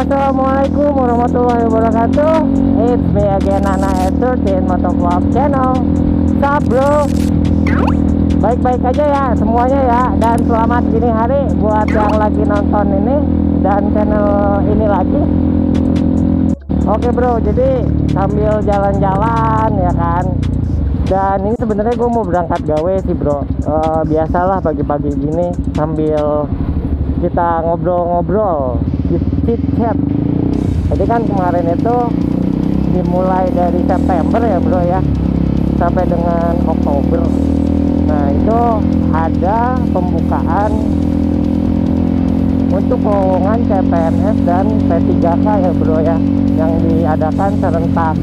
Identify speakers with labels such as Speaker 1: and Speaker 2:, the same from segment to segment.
Speaker 1: Assalamualaikum warahmatullahi wabarakatuh. It's me again, Nana S13 Motovlog Channel. Sup bro? Baik-baik aja ya semuanya ya. Dan selamat dini hari buat yang lagi nonton ini dan channel ini lagi. Oke bro, jadi sambil jalan-jalan ya kan. Dan ini sebenarnya gue mau berangkat gawe sih bro. Biasalah pagi-pagi gini sambil kita ngobrol-ngobrol, chit chat. Jadi kan kemarin itu dimulai dari September ya bro ya, sampai dengan Oktober. Nah itu ada pembukaan untuk lowongan CPNS dan P3K ya bro ya, yang diadakan serentak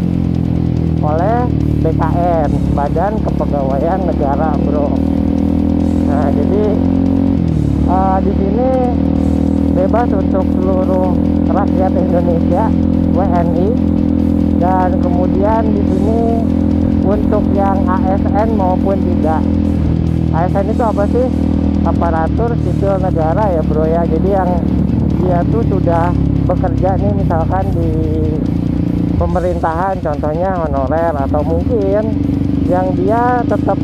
Speaker 1: oleh BKN, Badan Kepegawaian Negara bro. Nah jadi di sini bebas untuk seluruh rakyat Indonesia WNI, dan kemudian di sini untuk yang ASN maupun tidak. ASN itu apa sih? Aparatur sipil negara ya bro ya. Jadi yang dia tuh sudah bekerja nih misalkan di pemerintahan, contohnya honorer, atau mungkin yang dia tetap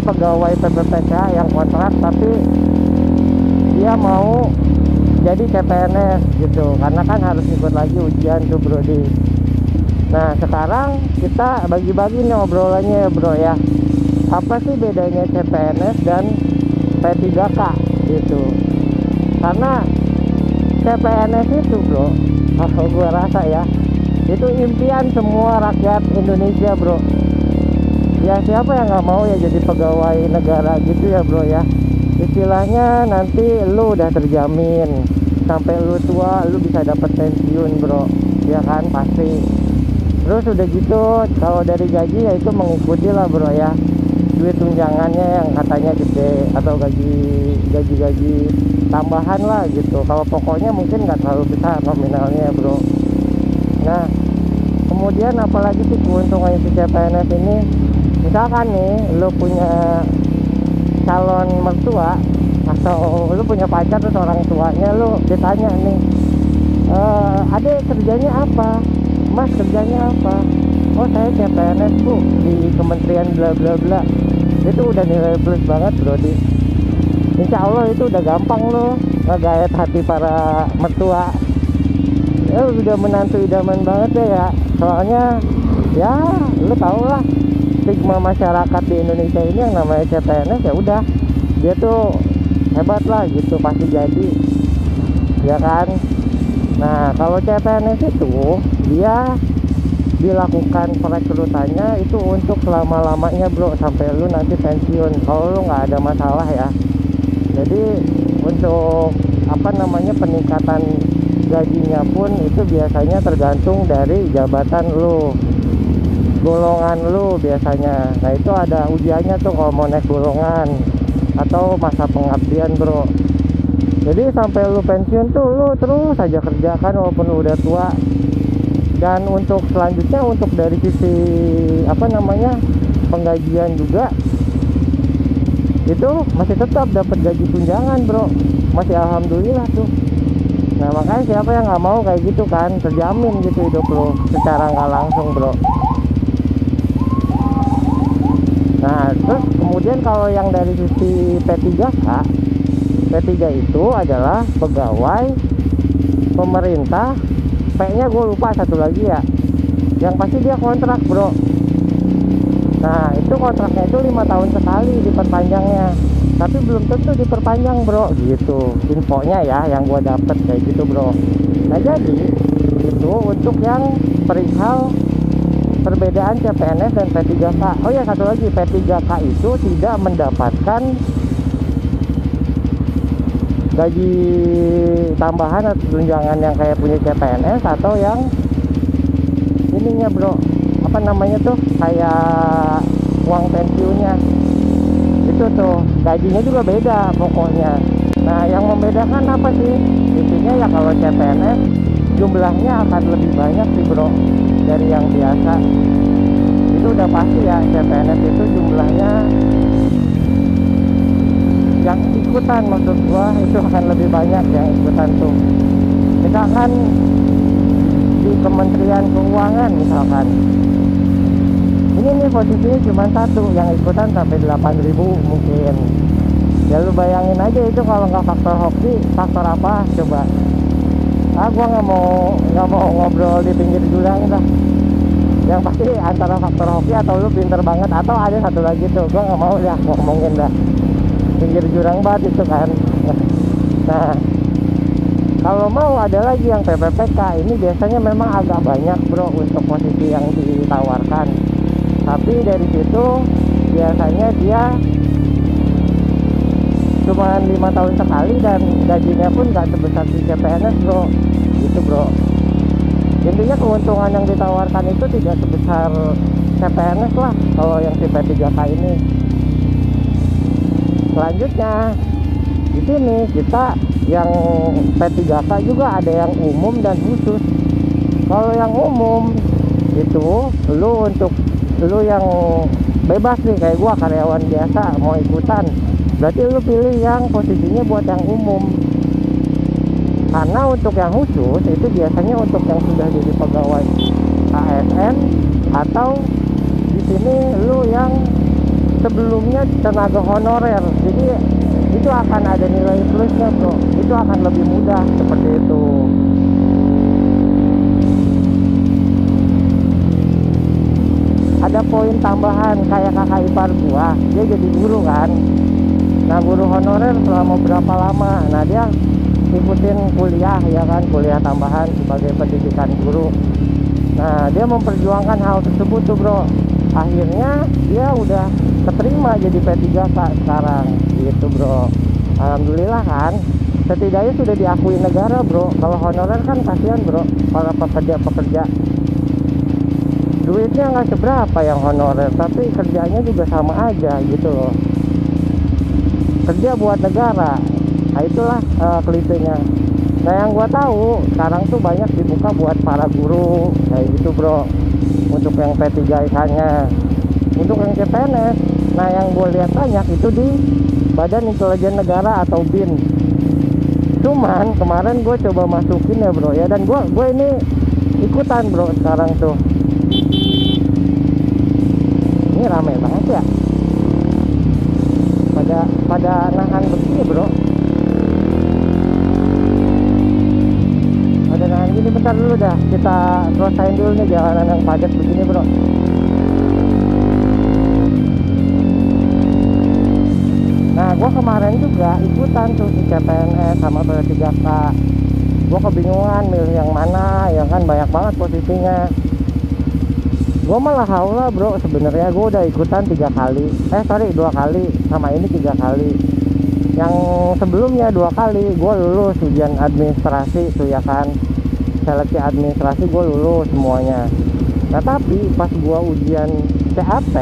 Speaker 1: pegawai PPPK yang kontrak tapi dia mau jadi CPNS gitu, karena kan harus ikut lagi ujian tuh bro di. Nah sekarang kita bagi-bagi nih obrolannya ya bro ya, apa sih bedanya CPNS dan P3K gitu. Karena CPNS itu bro, kalau gue rasa ya, itu impian semua rakyat Indonesia bro. Ya siapa yang nggak mau ya jadi pegawai negara gitu ya bro ya. Istilahnya nanti lu udah terjamin sampai lu tua lu bisa dapat pensiun bro, ya kan pasti. Terus udah gitu kalau dari gaji ya itu mengikuti lah bro ya, duit tunjangannya yang katanya gede atau gaji tambahan lah gitu. Kalau pokoknya mungkin nggak terlalu besar nominalnya bro. Nah kemudian apalagi sih keuntungan si CPNS ini, misalkan nih lu punya calon mertua atau lu punya pacar terus orang tuanya lu ditanya nih, adek kerjanya apa, mas kerjanya apa, oh saya CPNS bu di kementerian bla bla bla. Itu udah nilai plus banget bro di. Insya Allah itu udah gampang lo ngegayat hati para mertua. Ya udah menantu idaman banget ya. Soalnya ya lu tau lah stigma masyarakat di Indonesia ini yang namanya CPNS, ya udah dia tuh hebat lah gitu, pasti jadi ya kan. Nah kalau CPNS itu dia dilakukan perekrutannya itu untuk selama-lamanya bro, sampai lu nanti pensiun kalau lu nggak ada masalah ya. Jadi untuk peningkatan gajinya pun itu biasanya tergantung dari jabatan lu, golongan lu biasanya. Nah itu ada ujiannya tuh kalau mau naik golongan atau masa pengabdian bro. Jadi sampai lu pensiun tuh lu terus aja kerjakan walaupun lu udah tua. Dan untuk selanjutnya untuk dari sisi penggajian juga itu masih tetap dapat gaji tunjangan bro, masih alhamdulillah tuh. Nah makanya siapa yang nggak mau kayak gitu kan, terjamin gitu hidup lu secara nggak langsung bro. Nah terus kemudian kalau yang dari sisi P3K, P3 itu adalah pegawai pemerintah. P-nya gue lupa satu lagi ya, yang pasti dia kontrak bro. Nah itu kontraknya itu 5 tahun sekali diperpanjangnya, tapi belum tentu diperpanjang bro gitu infonya ya, yang gue dapet kayak gitu bro. Nah jadi itu untuk yang perihal perbedaan CPNS dan P3K. Oh ya satu lagi, P3K itu tidak mendapatkan gaji tambahan atau tunjangan yang kayak punya CPNS atau yang ininya bro, kayak uang pensiunnya itu tuh gajinya juga beda pokoknya. Nah yang membedakan apa sih? Intinya ya kalau CPNS jumlahnya akan lebih banyak sih bro dari yang biasa. Itu udah pasti ya, CPNS itu jumlahnya yang ikutan, maksud gua itu akan lebih banyak yang ikutan tuh. misalkan di Kementerian Keuangan misalkan, ini nih posisinya cuma satu yang ikutan sampai 8.000 mungkin. Ya lu bayangin aja itu kalau nggak faktor hoki, faktor apa coba? Gua nggak mau ngobrol di pinggir jurang dah. Yang pasti antara faktor hoki atau lu pinter banget, atau ada satu lagi tuh, gua nggak mau ya ngomongin dah. Pinggir jurang banget itu kan. Nah, kalau mau ada lagi yang PPPK, ini biasanya memang agak banyak bro untuk posisi yang ditawarkan. Tapi dari situ biasanya dia cuma 5 tahun sekali dan gajinya pun nggak sebesar si CPNS bro, gitu bro. Intinya keuntungan yang ditawarkan itu tidak sebesar CPNS lah kalau yang si P3K ini. Selanjutnya di sini kita yang P3K juga ada yang umum dan khusus. Kalau yang umum itu lu yang bebas nih, kayak gua karyawan biasa mau ikutan, berarti lu pilih yang posisinya buat yang umum. Karena untuk yang khusus itu biasanya untuk yang sudah jadi pegawai ASN, atau di sini lu yang sebelumnya tenaga honorer. Jadi itu akan ada nilai plusnya bro, itu akan lebih mudah seperti itu. Ada poin tambahan kayak kakak ipar gua, dia jadi guru kan. Nah guru honorer selama berapa lama, nah dia ikutin kuliah ya kan, kuliah tambahan sebagai pendidikan guru. Nah dia memperjuangkan hal tersebut tuh bro, akhirnya dia udah keterima jadi P3K sekarang gitu bro. Alhamdulillah kan, setidaknya sudah diakui negara bro. Kalau honorer kan kasihan bro, para pekerja duitnya nggak seberapa yang honorer, tapi kerjanya juga sama aja gitu loh, kerja buat negara. Nah itulah klisenya. Nah yang gua tahu sekarang tuh banyak dibuka buat para guru kayak gitu bro, untuk yang P3K nya. Untuk yang CPNS, nah yang gue lihat banyak itu di Badan Intelijen Negara atau BIN. Cuman kemarin gue coba masukin ya bro ya, dan gue ini ikutan bro sekarang tuh. Ini rame banget ya, pada nahan begini bro, pada nahan gini. Bentar dulu dah, kita selesain dulu nih jalanan yang padat begini bro. Nah gue kemarin juga ikutan tuh di CPNS sama P3K. Gue kebingungan milih yang mana, ya kan banyak banget posisinya. Gue malah haula bro, sebenarnya gue udah ikutan 2 kali, sama ini 3 kali. Yang sebelumnya 2 kali gue lulus ujian administrasi tuh ya kan, seleksi administrasi gue lulus semuanya. Nah tapi pas gue ujian CAP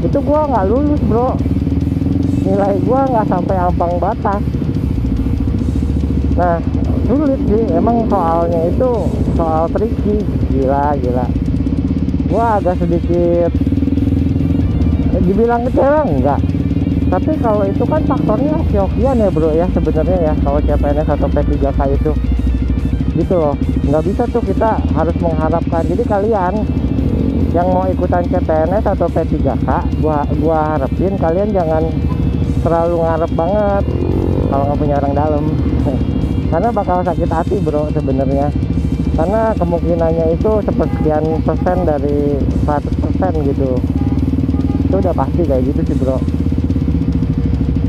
Speaker 1: itu gue nggak lulus bro, nilai gue nggak sampai ambang batas. Nah sulit sih emang, soalnya itu soal tricky, gila. Gua agak sedikit dibilang kecewa enggak, tapi kalau itu kan faktornya hoki-hokian ya bro ya sebenarnya ya, kalau CPNS atau P3K itu gitu loh. Nggak bisa tuh kita harus mengharapkan. Jadi kalian yang mau ikutan CPNS atau P3K, gua harapin kalian jangan terlalu ngarep banget kalau nggak punya orang dalam karena bakal sakit hati bro sebenarnya. Karena kemungkinannya itu sepersekian persen dari 100% gitu, itu udah pasti kayak gitu sih bro.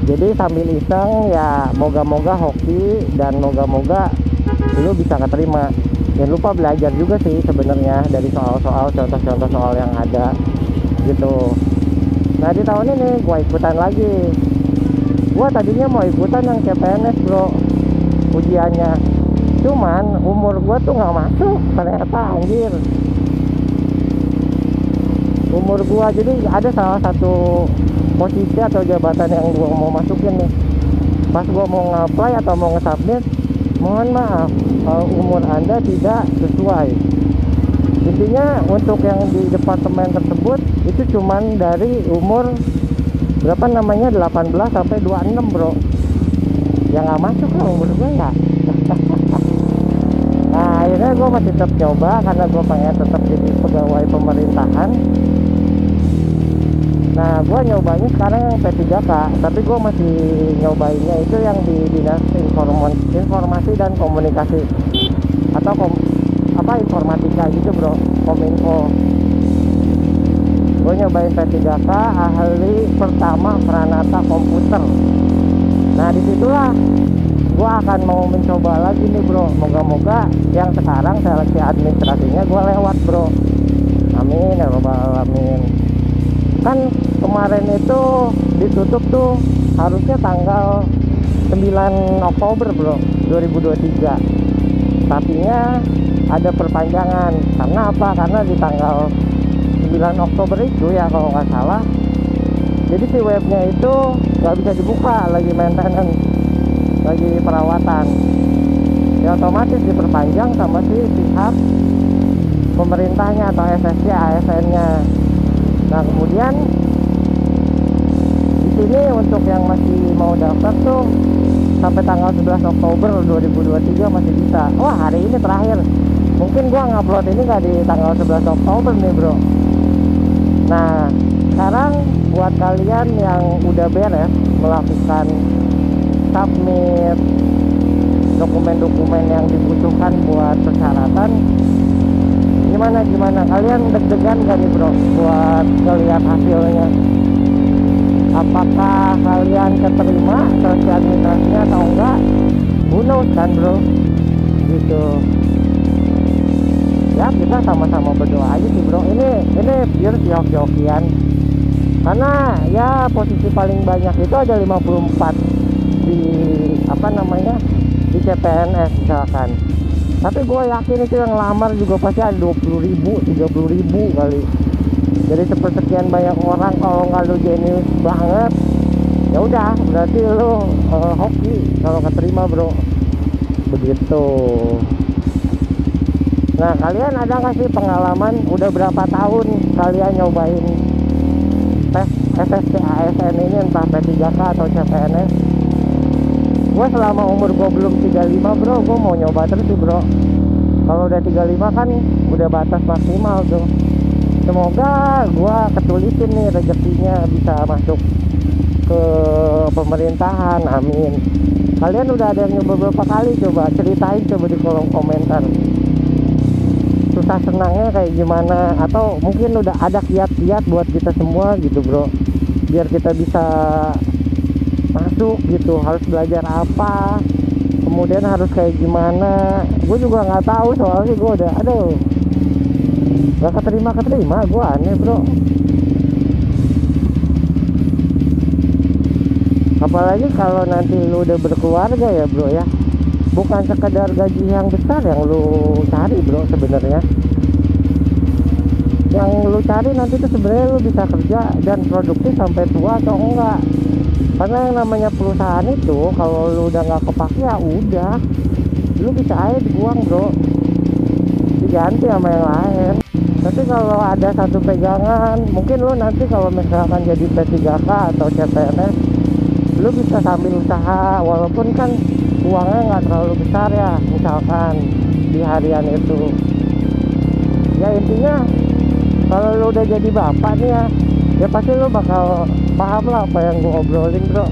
Speaker 1: Jadi sambil iseng ya, moga-moga hoki dan moga-moga lu bisa keterima. Jangan lupa belajar juga sih sebenarnya dari soal-soal, contoh-contoh soal yang ada gitu. Nah di tahun ini gua ikutan lagi. Gua tadinya mau ikutan yang CPNS bro ujiannya, cuman umur gua tuh nggak masuk ternyata, anjir. Umur gua, jadi ada salah satu posisi atau jabatan yang gua mau masukin nih. Pas gua mau nge-apply atau mau nge-submit, mohon maaf umur anda tidak sesuai. Intinya untuk yang di departemen tersebut itu cuman dari umur berapa namanya 18 sampai 26 bro. Ya nggak masuk lah umur gue ya. akhirnya gue masih tetap nyoba karena gue pengen tetap jadi pegawai pemerintahan. Nah gue nyobanya sekarang yang P3K, tapi gue masih nyobainnya itu yang di Dinas Informasi dan Komunikasi atau informatika gitu bro, Kominfo. Gue nyobain P3K ahli pertama Pranata Komputer. Nah disitulah gue akan mau mencoba lagi nih bro. Moga-moga yang sekarang seleksi administrasinya gue lewat bro. Amin ya rabbal alamin. Kan kemarin itu ditutup tuh harusnya tanggal 9 Oktober bro 2023. Tapinya ada perpanjangan. Karena apa? Karena di tanggal 9 Oktober itu ya kalau nggak salah, jadi si webnya itu nggak bisa dibuka, lagi maintenance, lagi perawatan ya, otomatis diperpanjang sama si pihak pemerintahnya atau SSC ASN nya. Nah kemudian di sini untuk yang masih mau daftar tuh sampai tanggal 11 Oktober 2023 masih bisa. Wah hari ini terakhir, mungkin gua ngupload ini nggak di tanggal 11 Oktober nih bro. Nah sekarang buat kalian yang udah beres melakukan submit dokumen-dokumen yang dibutuhkan buat persyaratan, gimana kalian deg-degan gak nih bro buat ngeliat hasilnya? Apakah kalian keterima seleksi administrasinya atau enggak? Who knows kan bro, gitu ya. Kita sama-sama berdoa aja sih bro. Ini pure hoki-hokian, karena ya posisi paling banyak itu ada 54 di di CPNS misalkan. Tapi gue yakin itu yang lamar juga pasti ada 20.000, 30.000 kali. Jadi sepersekian banyak orang, kalau nggak lu jenius banget ya udah berarti lu hoki kalau keterima bro, begitu. Nah kalian ada nggak sih pengalaman, udah berapa tahun kalian nyobain tes SSC ASN ini, entah P3K atau CPNS? Gue selama umur gue belum 35 bro, gue mau nyoba terus sih bro. Kalau udah 35 kan udah batas maksimal tuh. Semoga gue ketulisin nih rezekinya bisa masuk ke pemerintahan, amin. Kalian udah ada yang nyoba berapa kali? Coba ceritain coba di kolom komentar. Susah senangnya kayak gimana, atau mungkin udah ada kiat-kiat buat kita semua gitu bro, biar kita bisa masuk gitu. Harus belajar apa, kemudian harus kayak gimana, gue juga nggak tahu soalnya. Gue udah nggak keterima gue, aneh bro. Apalagi kalau nanti lu udah berkeluarga ya bro ya, bukan sekedar gaji yang besar yang lu cari bro sebenarnya. Yang lu cari nanti tuh sebenarnya lu bisa kerja dan produktif sampai tua atau enggak. Karena yang namanya perusahaan itu kalau lu udah nggak kepake ya udah, lu bisa aja dibuang bro, diganti sama yang lain. Tapi kalau ada satu pegangan, mungkin lu nanti kalau misalkan jadi P3K atau CPNS, lu bisa sambil usaha, walaupun kan uangnya nggak terlalu besar ya, misalkan di harian itu. Ya intinya kalau lu udah jadi bapak nih ya pasti lu bakal paham lah apa yang gua obrolin bro.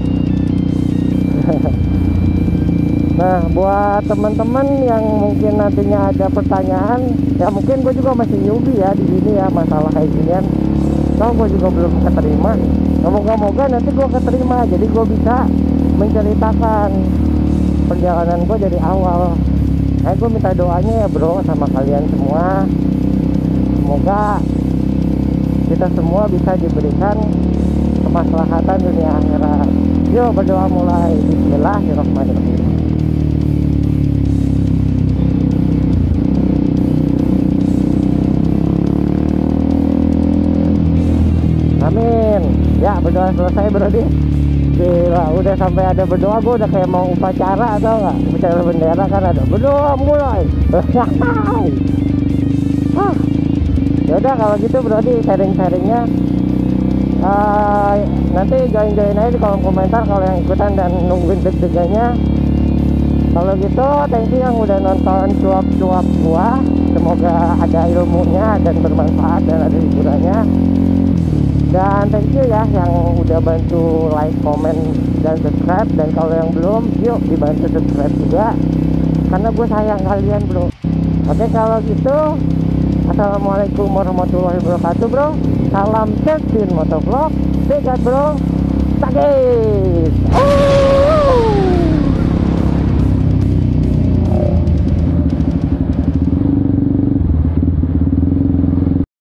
Speaker 1: Nah buat teman-teman yang mungkin nantinya ada pertanyaan, ya mungkin gue juga masih newbie ya di sini ya, masalah kayak ginian. So gue juga belum keterima. Moga-moga nanti gue keterima, jadi gue bisa menceritakan perjalanan gue dari awal. Nah gue minta doanya ya bro sama kalian semua, semoga kita semua bisa diberikan kemaslahatan dunia akhirat. Yuk berdoa mulai. Bismillahirrahmanirrahim. Amin. Ya berdoa selesai berarti. Gila, udah sampai ada berdoa, gue udah kayak mau upacara atau enggak? Upacara bendera kan ada berdoa mulai. Ya udah kalau gitu berarti sharing-sharingnya nanti join aja di kolom komentar kalau yang ikutan dan nungguin deg-degannya. Kalau gitu, thank you yang udah nonton cuap-cuap gua. Semoga ada ilmunya dan bermanfaat dan ada hiburannya. Dan thank you ya yang udah bantu like, comment, dan subscribe. Dan kalau yang belum, yuk dibantu subscribe juga, karena gue sayang kalian bro. Oke kalau gitu, assalamualaikum warahmatullahi wabarakatuh bro. Salam Chefin Motovlog. Segat bro. Takis.